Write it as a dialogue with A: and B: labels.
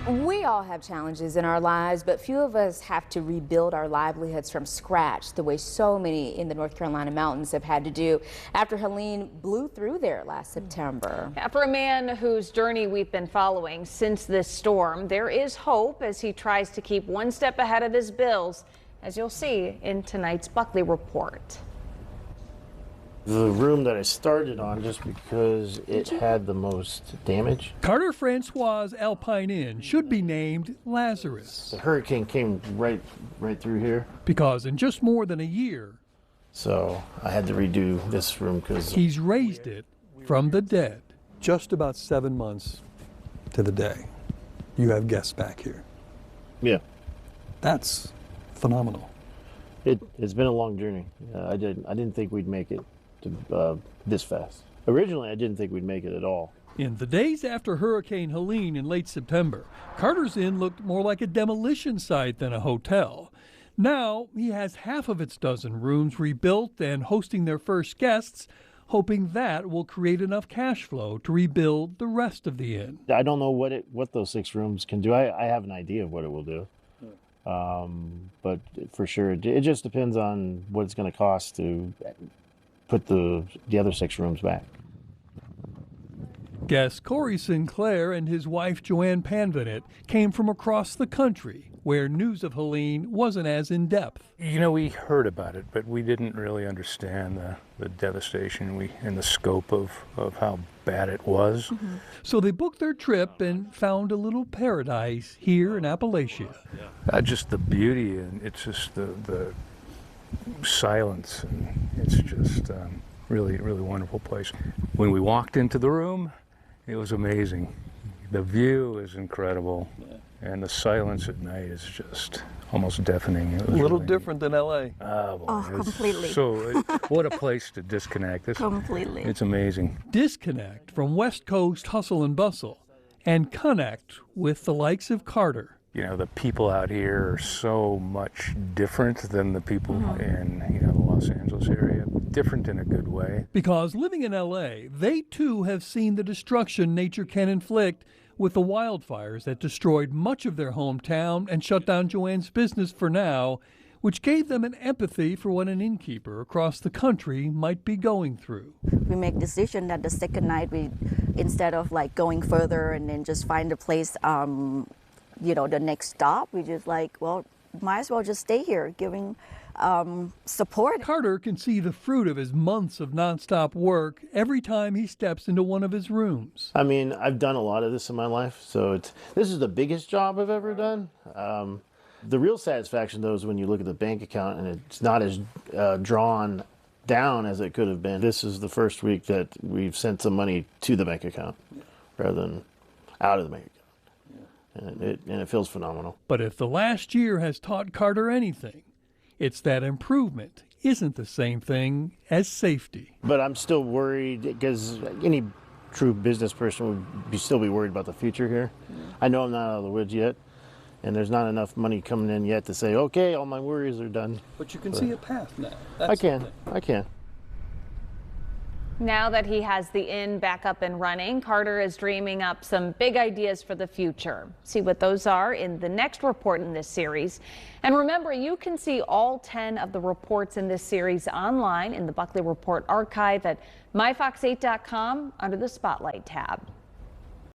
A: We all have challenges in our lives, but few of us have to rebuild our livelihoods from scratch the way so many in the North Carolina mountains have had to do after Helene blew through there last September.
B: For a man whose journey we've been following since this storm, there is hope as he tries to keep one step ahead of his bills, as you'll see in tonight's Buckley Report.
C: The room that I started on just because it had the most damage.
D: Carter Francois' Alpine Inn should be named Lazarus.
C: The hurricane came right through here.
D: Because in just more than a year,
C: so I had to redo this room because
D: he's raised it from the dead. Just about 7 months to the day, you have guests back here.
C: Yeah.
D: That's phenomenal.
C: It's been a long journey. I didn't think we'd make it this fast. Originally, I didn't think we'd make it at all.
D: In the days after Hurricane Helene in late September, Carter's Inn looked more like a demolition site than a hotel. Now, he has half of its dozen rooms rebuilt and hosting their first guests, hoping that will create enough cash flow to rebuild the rest of the inn.
C: I don't know what those 6 rooms can do. I have an idea of what it will do. But for sure, it just depends on what it's going to cost to put the other 6 rooms back.
D: Guest Corey Sinclair and his wife Joanne Panvanet came from across the country where news of Helene wasn't as in-depth.
E: You know, we heard about it, but we didn't really understand the devastation and the scope of how bad it was.
D: So they booked their trip and found a little paradise here in Appalachia.
E: Just the beauty, and it's just the silence, and it's just really wonderful place. When we walked into the room, it was amazing. The view is incredible, and the silence at night is just almost deafening. It was
D: a little different than LA.
B: Completely.
E: So what a place to disconnect.
B: Completely.
E: It's amazing.
D: Disconnect from West Coast hustle and bustle and connect with the likes of Carter.
E: You know, the people out here are so much different than the people in, the Los Angeles area. Different in a good way.
D: Because living in LA, they too have seen the destruction nature can inflict with the wildfires that destroyed much of their hometown and shut down Joanne's business for now, which gave them an empathy for what an innkeeper across the country might be going through.
F: We make decision that the second night, instead of going further and then just find a place, the next stop, we just might as well just stay here, giving support.
D: Carter can see the fruit of his months of nonstop work every time he steps into one of his rooms.
C: I mean, I've done a lot of this in my life, so this is the biggest job I've ever done. The real satisfaction, though, is when you look at the bank account and it's not as drawn down as it could have been. This is the first week that we've sent some money to the bank account rather than out of the bank account. And it feels phenomenal.
D: But if the last year has taught Carter anything, it's that improvement isn't the same thing as safety.
C: But I'm still worried because any true business person would still be worried about the future here. I know I'm not out of the woods yet, and there's not enough money coming in yet to say, okay, all my worries are done.
D: But you can see a path now.
C: I can.
B: Now that he has the inn back up and running, Carter is dreaming up some big ideas for the future. See what those are in the next report in this series. And remember, you can see all 10 of the reports in this series online in the Buckley Report archive at myfox8.com under the Spotlight tab.